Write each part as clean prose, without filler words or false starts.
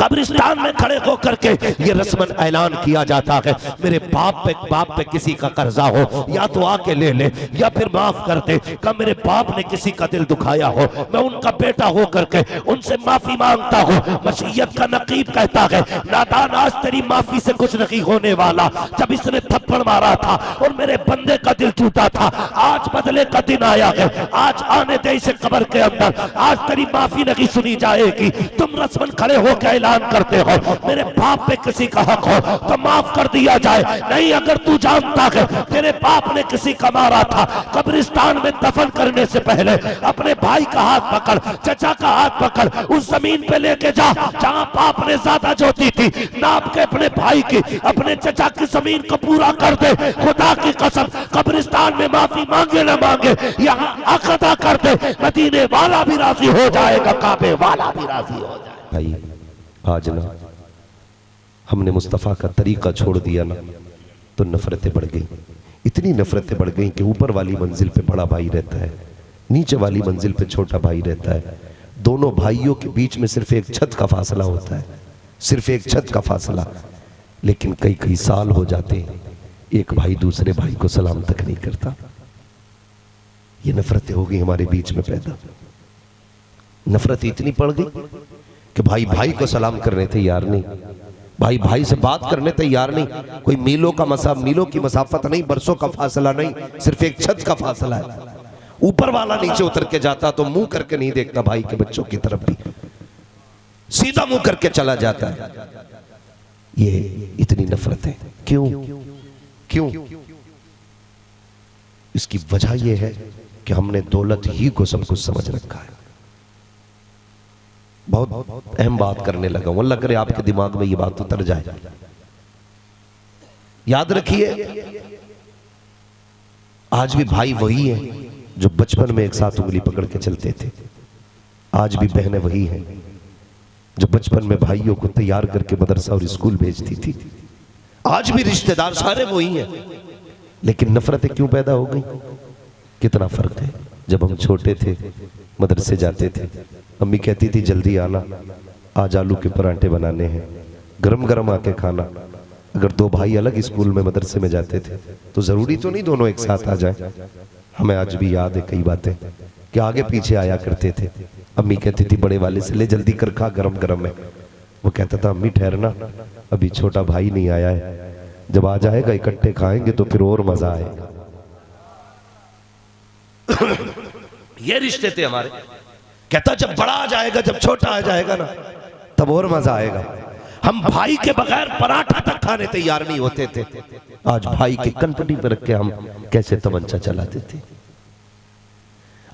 कब्रिस्तान में खड़े होकर के ये रस्मन ऐलान किया जाता है, मेरे बाप पे किसी का कर्जा हो या तो आके ले ले या फिर माफ कर दे। का मेरे बाप ने किसी का दिल दुखाया हो, मैं उनका बेटा हो करके उनसे माफी मांगता हूँ। मशीयत का नकीब कहता है, नादान आज तेरी माफी से कुछ नहीं होने वाला। जब इसने थप्पड़ मारा था और मेरे बंदे का दिल टूटा था, आज बदले का दिन आया है। आज आने दे इसे कब्र के अंदर, आज तेरी माफी नहीं सुनी जाएगी। तुम रस्मन खड़े होकर ऐलान करते हो मेरे बाप पे किसी का हक हो तो माफ कर दिया जाए। नहीं, अगर तू जानता है तेरे बाप ने किसी का मारा था, कब्रिस्तान में दफन करने से पहले अपने भाई का हाथ पकड़, चचा का हाथ पकड़, उस जमीन पे लेके जा जहां बाप ने ज्यादा जोती थी, नाप के अपने भाई की, अपने चचा की जमीन को पूरा कर दे। खुदा की कसम, कब्रिस्तान में माफी मांगे ना मांगे, यहाँ हक अदा कर दे। मदीने वाला भी राजी हो जाएगा, काबे वाला भी राजी हो जाएगा। भाई आज ना हमने मुस्तफ़ा का तरीका छोड़ दिया ना, तो नफरतें बढ़ गई। इतनी नफरतें बढ़ गई कि ऊपर वाली मंजिल पे बड़ा भाई रहता है, नीचे वाली मंजिल पे छोटा भाई रहता है। दोनों भाइयों के बीच में सिर्फ एक छत का फासला होता है, सिर्फ एक छत का फासला। लेकिन कई कई साल हो जाते हैं, एक भाई दूसरे भाई को सलाम तक नहीं करता। ये नफरतें हो गई हमारे बीच में पैदा। नफरत इतनी पड़ गई कि भाई भाई को सलाम करने तैयार नहीं, भाई भाई से बात करने तैयार नहीं। कोई मीलों की मसाफत नहीं, बरसों का फासला नहीं, सिर्फ एक छत का फासला है। ऊपर वाला नीचे उतर के जाता तो मुंह करके नहीं देखता भाई के बच्चों की तरफ भी, सीधा मुंह करके चला जाता है। ये इतनी नफरत है क्यों? क्यों? इसकी वजह यह है कि हमने दौलत ही को सब कुछ समझ रखा है। बहुत अहम बात करने लगा हूं, अल्लाह करे आपके दिमाग में ये बात उतर जाए। याद रखिए, आज भी भाई वही है जो बचपन में एक साथ उंगली पकड़ के चलते थे। आज भी बहनें वही हैं जो बचपन में भाइयों को तैयार करके मदरसा और स्कूल भेजती थी। आज भी रिश्तेदार सारे वही हैं, लेकिन नफरतें क्यों पैदा हो गई? कितना फर्क है। जब हम छोटे थे, मदरसे जाते थे, अम्मी कहती थी जल्दी आना, आज आलू के परांठे बनाने हैं, गरम गरम आके खाना। अगर दो भाई अलग स्कूल में मदरसे में जाते थे तो जरूरी तो नहीं दोनों एक साथ आ जाए। हमें आज भी याद है कई बातें कि आगे पीछे आया करते थे। अम्मी कहती थी बड़े वाले से ले जल्दी कर खा, गरम गरम है। वो कहता था अम्मी ठहरना, अभी छोटा भाई नहीं आया है, जब आ जाएगा इकट्ठे खाएंगे तो फिर और मजा आएगा। ये रिश्ते थे हमारे। कहता जब बड़ा आ जाएगा, जब छोटा आ जाएगा ना, तब और मजा आएगा। हम भाई के बगैर पराठा तक खाने तैयार नहीं होते थे। आज भाई के कनपटी पर रख के हम कैसे तमंचा चलाते थे।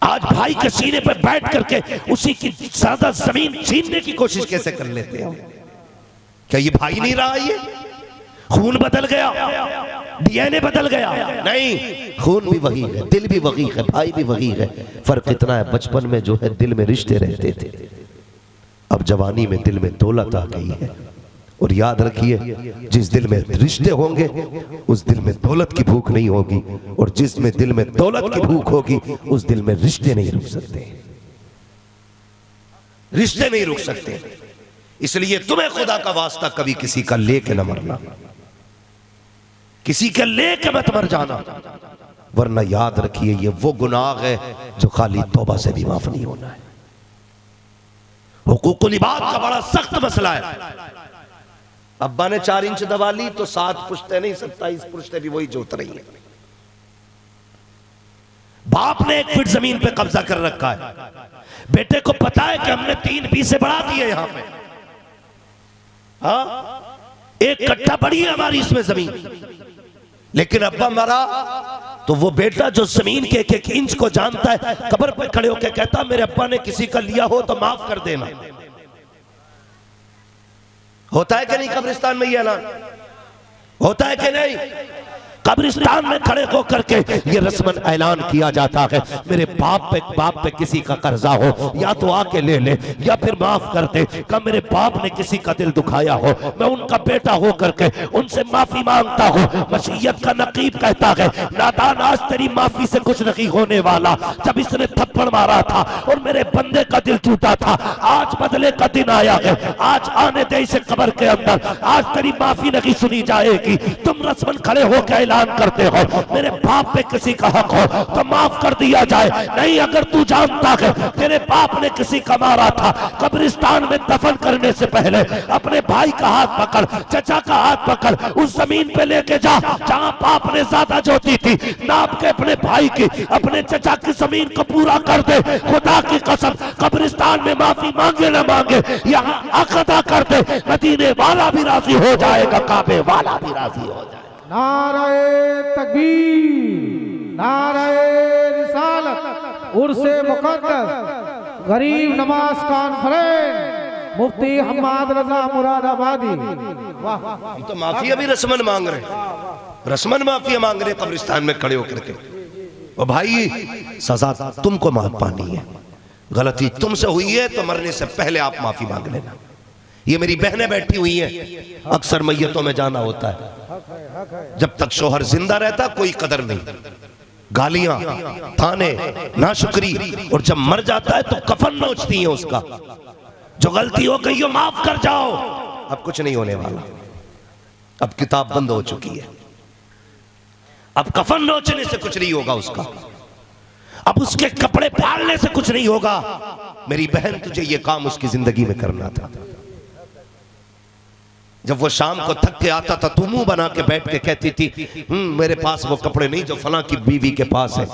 आज भाई के सीने पर बैठ करके उसी की ज्यादा जमीन छीनने की कोशिश कैसे कर लेते हैं। क्या ये भाई नहीं रहा? ये खून बदल गया, डीएनए बदल गया? नहीं, खून भी वही है, दिल भी वही है, भाई भी वही है। फर्क इतना है, बचपन में जो है दिल में रिश्ते रहते थे, अब जवानी में दिल में दौलत आ गई है। और याद रखिए, जिस दिल में रिश्ते होंगे उस दिल में दौलत की भूख नहीं होगी, और जिस में दिल में दौलत की भूख होगी उस दिल में रिश्ते नहीं रुक सकते, रिश्ते नहीं रुक सकते। इसलिए तुम्हें खुदा का वास्ता कभी किसी का लेके न मरना, किसी के लेके मत मर जाना, वरना याद रखिए ये वो गुनाह है जो खाली तौबा से भी माफ नहीं होना है। हुकूकुल इबाद का बड़ा सख्त मसला है। अब्बा ने 4 इंच दबा ली तो 7 पुश्ते नहीं 27 पुश्ते भी वही जोत रही है। बाप ने 1 फीट जमीन पे कब्जा कर रखा है, बेटे को पता है कि हमने 3 बीसे बढ़ा दिए यहां पे, हाँ 1 कट्ठा बढ़ी है हमारी इसमें जमीन, लेकिन अब्बा मरा तो वो बेटा जो जमीन के 1-1 इंच को जानता है, कब्र पे खड़े होकर कहता मेरे अब्बा ने किसी का लिया हो तो माफ कर देना। होता है कि नहीं? कब्रिस्तान में ये ऐलान होता है कि नहीं? कब्रिस्तान में खड़े होकर के ये रस्मन ऐलान किया जाता है, मेरे बाप पे किसी का कर्जा हो या तो आके ले ले या फिर माफ कर दे। का मेरे बाप ने किसी का दिल दुखाया हो, मैं उनका बेटा हो करके उनसे माफी मांगता हूँ। मशीयत का नकीब कहता है, नादान आज तेरी माफी से कुछ नहीं होने वाला। जब इसने थप्पड़ मारा था और मेरे बंदे का दिल टूटा था, आज बदले का दिन आया है। आज आने दे इसे कब्र के अंदर, आज तेरी माफी नहीं सुनी जाएगी। तुम रस्मन खड़े होकर ऐलान करते हो मेरे बाप पे किसी का हक हो तो माफ कर दिया जाए। नहीं, अगर तू जानता है तेरे बाप ने किसी का मारा था, कब्रिस्तान में दफन करने से पहले अपने भाई का हाथ पकड़, चचा का हाथ पकड़, उस जमीन पे लेके जा जहां बाप ने ज्यादा जोती थी, नाप के अपने भाई की, अपने चचा की जमीन को पूरा कर दे। खुदा की कसम, कब्रिस्तान में माफी मांगे ना मांगे, यहाँ हक अदा कर दे। मदीने वाला भी राजी हो जाएगा, काबे वाला भी राजी हो जाएगा। नारे तकबीर, नारे रिसालत, उर्से मुकद्दस, गरीब नवाज कॉन्फ्रेंस, मुफ्ती हम्माद रजा मुरादाबादी। वाह, तो माफिया भी रस्मन मांग रहे, रस्मन माफिया मांग रहे कब्रिस्तान में खड़े होकर के। ओ भाई, सजा तुमको पानी है, गलती तुमसे हुई है तो मरने से पहले आप माफी मांग लेना। ये मेरी बहनें बैठी हुई हैं, अक्सर मैयतों में जाना होता है, जब तक शोहर जिंदा रहता कोई कदर नहीं, गालियां, ताने, नाशुक्री, और जब मर जाता है तो कफन नोचती है उसका। जो गलती हो गई हो माफ कर जाओ। अब कुछ नहीं होने वाला, अब किताब बंद हो चुकी है, अब कफन नोचने से कुछ नहीं होगा उसका, अब उसके कपड़े फाड़ने से कुछ नहीं होगा। मेरी बहन, तुझे ये काम उसकी जिंदगी में करना था। जब वो शाम को थक के आता था, तू मुंह बना के बैठ के कहती थी मेरे पास वो कपड़े नहीं जो फलां की बीवी के पास है।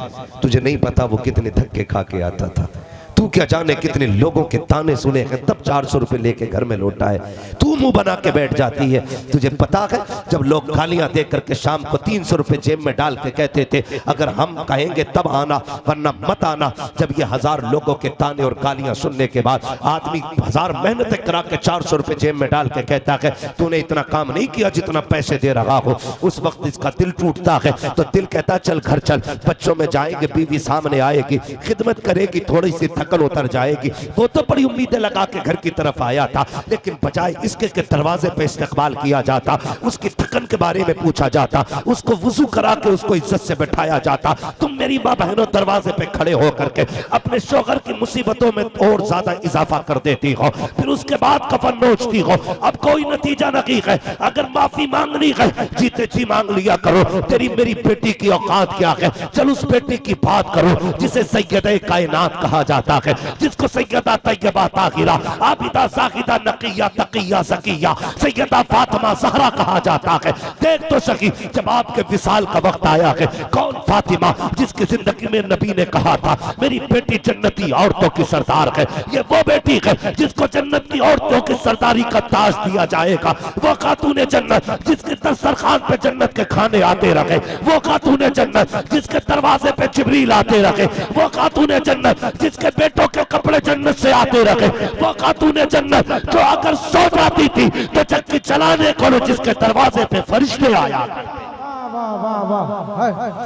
तुझे नहीं पता वो कितने धक्के खा के आता था, तू क्या जाने कितने लोगों के ताने सुने हैं, तब 400 रुपए लेके घर में लौटा है। तू मुंह बना के बैठ जाती है। तुझे पता है जब लोग गालियां दे करके शाम को 300 रुपए जेब में डाल के कहते थे अगर हम कहेंगे तब आना वरना मत आना। जब ये 1000 लोगों के ताने और गालियां सुनने के बाद आदमी 1000 मेहनतें करा के 400 रुपए जेब में डाल के कहता है तूने इतना काम नहीं किया जितना पैसे दे रहा हो, उस वक्त इसका दिल टूटता है। तो दिल कहता चल घर चल, बच्चों में जाएंगे, बीवी सामने आएगी, खिदमत करेगी, थोड़ी सी थकन उतर जाएगी। वो तो बड़ी उम्मीदें लगा के घर की तरफ आया था, लेकिन बजाय इसके के दरवाजे पे इस्तकबाल किया जाता, उसकी थकन के बारे में पूछा जाता, उसको वुजू करा के उसको इज्जत से बैठाया जाता। तुम मेरी माँ बहनों दरवाजे पे खड़े हो करके अपने शोहर की मुसीबतों में और ज्यादा इजाफा कर देती हो, फिर उसके बाद कफन नोचती हो। अब कोई नतीजा नहीं है। अगर माफी मांगनी है जीते जी मांग लिया करो। तेरी मेरी बेटी की औकात क्या है? चल उस बेटी की बात करो जिसे सैयदे कायनात कहा जाता है, जिसको सैयदा तैयबा ताहिरा आबिदा साहिदा नकिया तकिया ज़किया सैयदा फातिमा ज़हरा कहा जाता है। देख तो सही, जब आपके विसाल का वक्त आया है, कौन फातिमा जिसकी जिंदगी में नबी ने कहा था मेरी बेटी जन्नती औरतों की सरदार है। ये वो बेटी है जिसको जन्नत की औरतों की सरदारी का ताज दिया जाएगा। वो खातूने जन्नत जिसके दस्तरखान पे जन्नत के खाने आते रहे, वो खातूने जन्नत जिसके दरवाजे पे जिब्रील आते रहे, वो खातूने जन्नत जिसके बेटों के कपड़े जन्नत से आते रहे, वो खातूने जन्नत जो अगर सो जाती थी तो चक्की चलाने को जिसके दरवाजे पे फरिश्ते आया।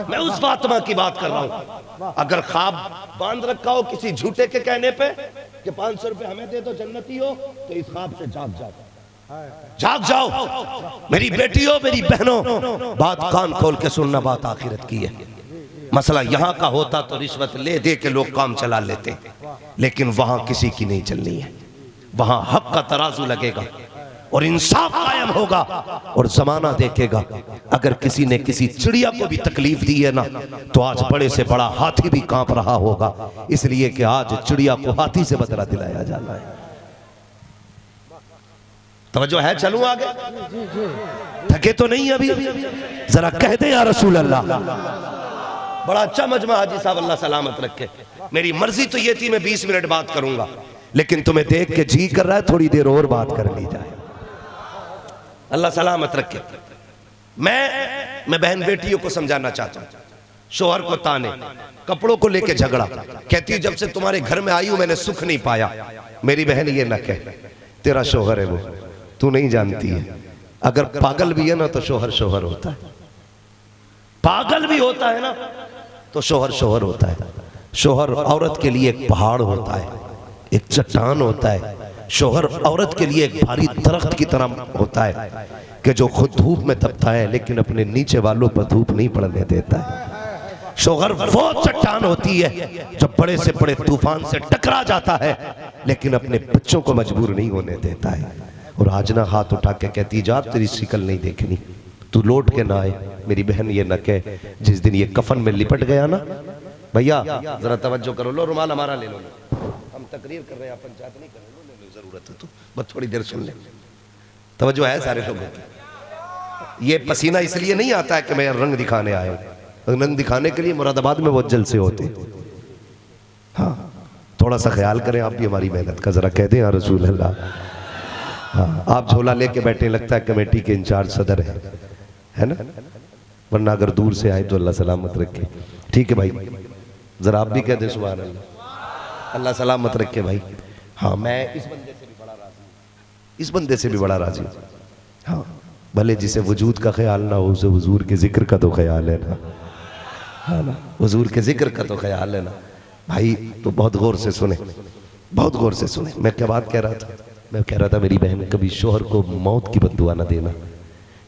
मैं उस फातिमा की बात कर रहा हूं। अगर ख्वाब बांध रखा हो किसी झूठे के कहने पे कि 500 रुपए हमें दे दो जन्नती हो, तो इस ख्वाब से जाग जाओ, जाग जाओ। मेरी बेटियों मेरी बहनों, बात कान खोल के सुनना, बात आखिरत की है। मसला यहाँ का होता तो रिश्वत ले दे के लोग काम चला लेते, लेकिन वहां किसी की नहीं चलनी है। वहां हक का तराजू लगेगा और इंसाफ कायम होगा और जमाना देखेगा। अगर किसी ने किसी चिड़िया को भी तकलीफ दी है ना, तो आज बड़े से बड़ा हाथी भी कांप रहा होगा, इसलिए कि आज चिड़िया को हाथी से बदला दिलाया जाना है। तवज्जो है? चलूं आगे? थके तो नहीं अभी? जरा कह दे या रसूल अल्लाह। बड़ा अच्छा मजमा हाजी साहब, अल्लाह सलामत रखे। मेरी मर्जी तो ये थी मैं 20 मिनट बात करूंगा, लेकिन तुम्हें देख के जी कर रहा है थोड़ी देर और बात कर ली जाए। अल्लाह सलामत रखे। मैं बहन बेटियों को समझाना चाहता हूं, शोहर को ताने, कपड़ों को लेके झगड़ा, कहती हूँ जब से तुम्हारे घर में आई हूं मैंने सुख नहीं पाया। मेरी बहन ये न कहे, तेरा शोहर है वो, तू नहीं जानती है। अगर पागल भी है ना तो शोहर शोहर होता है। पागल भी होता है ना तो शोहर शोहर होता है। शोहर औरत के लिए एक पहाड़ होता है, एक चट्टान होता है। शोहर औरत के लिए एक भारी दरख्त की तरह होता है कि जो खुद धूप में तपता है लेकिन अपने नीचे वालों पर धूप नहीं पड़ने देता है। शोहर वो चट्टान होती है जो बड़े से बड़े तूफान से टकरा जाता है लेकिन अपने बच्चों को मजबूर नहीं होने देता है। और आज ना हाथ उठा के कहती जा तेरी शिकल नहीं देखनी, तू लौट के ना आए। मेरी बहन ये न कहे जिस दिन ये कफन में लिपट गया ना, भैया जरा तवज्जो करो, लो रुमाल हमारा ले लो, हम तकरीर कर रहे हैं, पंचायत नहीं कर रहे, ले लो, जरूरत है तो बस थोड़ी देर सुन ले। तवज्जो है सारे लोगों की। ये पसीना इसलिए नहीं आता है कि मैं रंग दिखाने आया हूं, रंग दिखाने के लिए मुरादाबाद में बहुत जलसे होते। हाँ थोड़ा सा ख्याल करें आप भी हमारी मेहनत का, जरा कहते हैं या रसूल अल्लाह। हाँ आप झोला लेके बैठे, लगता है कमेटी के इंचार्ज सदर है ना, वरना अगर दूर से आए तो अल्लाह सलामत रखे। ठीक है भाई, जरा आप भी कह दें सुभान अल्लाह, अल्लाह सलामत रखे भाई। हाँ मैं इस बंदे से भी बड़ा राजी हूं, इस बंदे से भी बड़ा राजी हूं। हाँ भले जिसे वजूद का ख्याल ना हो उसे हुजूर के जिक्र का तो ख्याल है ना, हाँ ना, हुजूर के जिक्र का तो ख्याल है ना भाई। तो बहुत गौर से सुने, बहुत गौर से सुने। मैं क्या बात कह रहा था, मैं कह रहा था मेरी बहन कभी शोहर को मौत की बद्दुआ ना देना।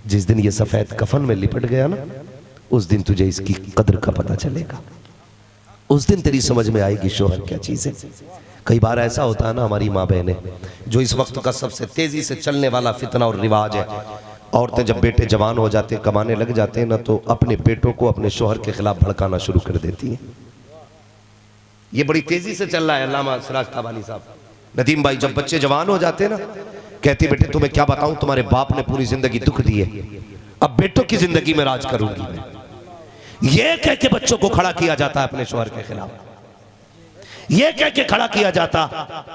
जिस दिन ये सफेद कफन में लिपट गया ना, उस दिन तुझे इसकी कदर का पता चलेगा, उस दिन तेरी समझ में आएगी शोहर क्या चीज है। कई बार ऐसा होता है ना हमारी माँ बहनें, जो इस वक्त का सबसे तेजी से चलने वाला फितना और रिवाज है, औरतें जब बेटे जवान हो जाते हैं, कमाने लग जाते हैं ना, तो अपने बेटों को अपने शोहर के खिलाफ भड़काना शुरू कर देती हैं। ये बड़ी तेजी से चल रहा है। अल्लामा सिराज ताबानी साहब, नदीम भाई, जब बच्चे जवान हो जाते हैं ना, कहती बेटे तुम्हें क्या बताऊं, तुम्हारे बाप ने पूरी जिंदगी दुख दी है, अब बेटों की जिंदगी में राज करूंगी मैं। ये कह के बच्चों को खड़ा किया जाता है अपने शोहर के खिलाफ, ये कह के खड़ा किया जाता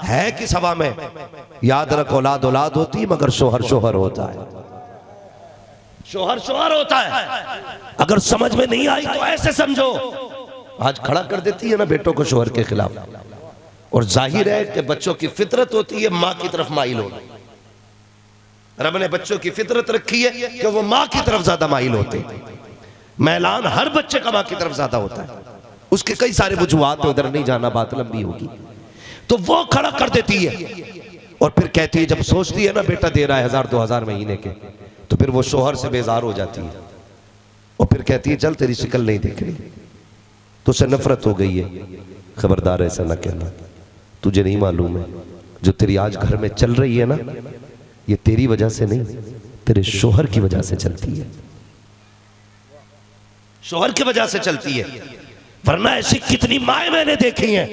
है कि सभा में, याद रख औलाद औलाद होती मगर शोहर शोहर होता है, शोहर शोहर होता है। अगर समझ में नहीं आई तो ऐसे समझो, आज खड़ा कर देती है ना बेटों को शोहर के खिलाफ। और जाहिर है कि बच्चों की फितरत होती है माँ की तरफ माइल होना। रब ने बच्चों की फितरत रखी है कि वो माँ की तरफ ज्यादा माइल होते हैं। मैलान हर बच्चे का माँ की तरफ ज्यादा होता है, उसके कई सारे वजूहात, उधर नहीं जाना, बात लंबी होगी। तो वो खड़ा कर देती है और फिर कहती है, जब सोचती है ना बेटा दे रहा है 1000-2000 महीने के, तो फिर वो शोहर से बेजार हो जाती है और फिर कहती है चल तेरी शिकल नहीं दिख रही, तुझसे नफरत हो गई है। खबरदार ऐसा ना कहना, तुझे नहीं मालूम है जो तेरी आज घर में चल रही है ना, ये तेरी वजह से नहीं, तेरे शोहर की वजह से चलती है, शोहर की वजह से चलती है। वरना ऐसी कितनी माएं मैंने देखी हैं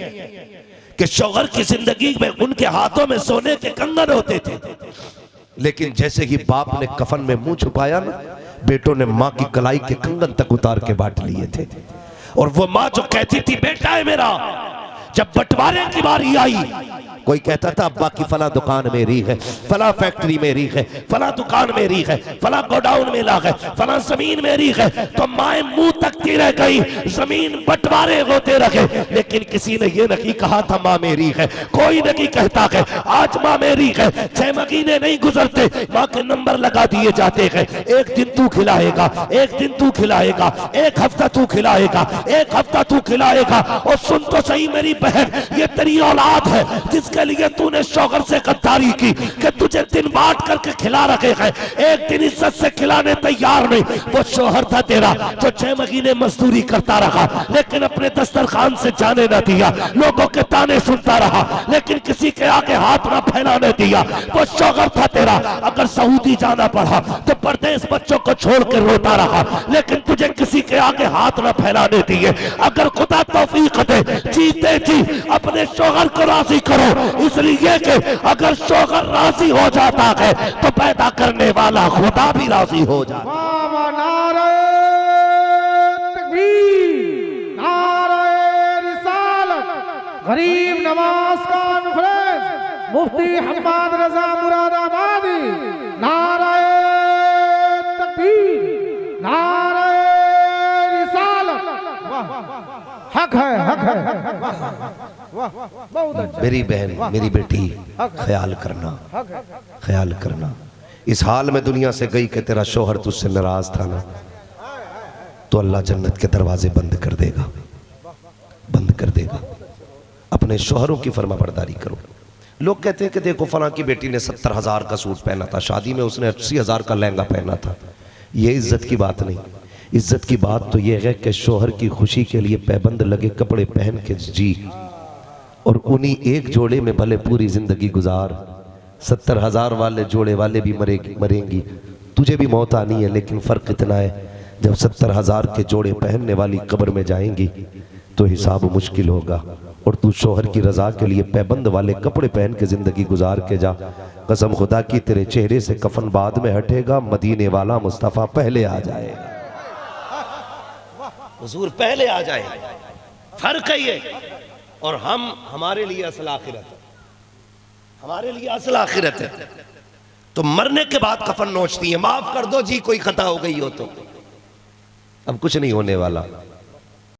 कि शोहर की जिंदगी में उनके हाथों में सोने के कंगन होते थे, लेकिन जैसे ही बाप ने कफन में मुंह छुपाया ना, बेटों ने माँ की कलाई के कंगन तक उतार के बांट लिए थे। और वो माँ जो कहती थी बेटा है मेरा, जब बंटवारे की बारी आई, कोई कहता था अब्बा की फला दुकान मेरी है, फला फैक्ट्री मेरी है, फला दुकान मेरी है, फला गोडाउन मेरा है, फला जमीन मेरी है, तो माए मुंह तकती रह गई, जमीन बंटवारे होते रहे, लेकिन किसी ने ये नहीं कहा था माँ मेरी है। कोई नहीं कहता है आज माँ मेरी है। 6 महीने नहीं गुजरते, माँ के नंबर लगा दिए जाते हैं, एक दिन तू खिलाएगा, एक दिन तू खिलाएगा, एक हफ्ता तू खिलाएगा, एक हफ्ता तू खिलाएगा। और सुन तो सही मेरी बहन, ये तेरी औलाद है जिसके लिए तूने शौहर से गद्दारी की कि तुझे दिन बांट करके खिला रखे हैं, एक दिन इज्जत से खिलाने तैयार नहीं। वो शौहर था तेरा जो 6 महीने मजदूरी करता रहा, लेकिन अपने दस्तरखान से जाने न दिया, लोगों के ताने सुनता रहा, लेकिन किसी के आगे हाथ ना फैलाने दिया। वो शौहर था तेरा, अगर सऊदी जाना पड़ा तो परदेश बच्चों को छोड़ के रोता रहा, लेकिन तुझे किसी के आगे हाथ ना फैलाने दिए। अगर खुदा तौफीक दे जीते जी अपने शौहर को राजी करो, इसलिए कि अगर शौहर राजी हो जाता है तो पैदा करने वाला खुदा भी राजी हो जाता है। नारे तकबीर, नारे रिसालत, गरीब नवाज कॉन्फ्रेंस, मुफ्ती हम्माद रजा मुरादाबादी, नारे तकबीर, नारे रिसालत। हक है, हक है। मेरी बहन, मेरी बेटी, ख्याल करना, ख्याल करना। इस हाल में दुनिया से गई कि तेरा शोहर तुझसे नाराज था ना, तो अल्लाह जन्नत के दरवाजे बंद कर देगा, बंद कर देगा। अपने शोहरों की फर्माबरदारी करो। लोग कहते हैं कि देखो फलां की बेटी ने 70,000 का सूट पहना था, शादी में उसने 80,000 का लहंगा पहना था। ये इज्जत की बात नहीं। इज्जत की बात तो यह है कि शोहर की खुशी के लिए पैबंद लगे कपड़े पहन के जी, और उन्हीं एक जोड़े में भले पूरी जिंदगी गुजार। 70,000 वाले जोड़े वाले भी मरेंगी, तुझे भी मौत आनी है, लेकिन फ़र्क इतना है जब 70,000 के जोड़े पहनने वाली कब्र में जाएंगी तो हिसाब मुश्किल होगा, और तू शोहर की रजा के लिए पैबंद वाले कपड़े पहन के जिंदगी गुजार के जा। कसम खुदा की तेरे चेहरे से कफन बाद में हटेगा, मदीने वाला मुस्तफ़ा पहले आ जाएगा, हुजूर पहले आ जाएगा। फर्क है ये। और हमारे लिए असल आखिरत है, हमारे लिए असल आखिरत है। तो मरने के बाद कफन नोचती है, माफ कर दो जी कोई खता हो गई हो तो, अब कुछ नहीं होने वाला।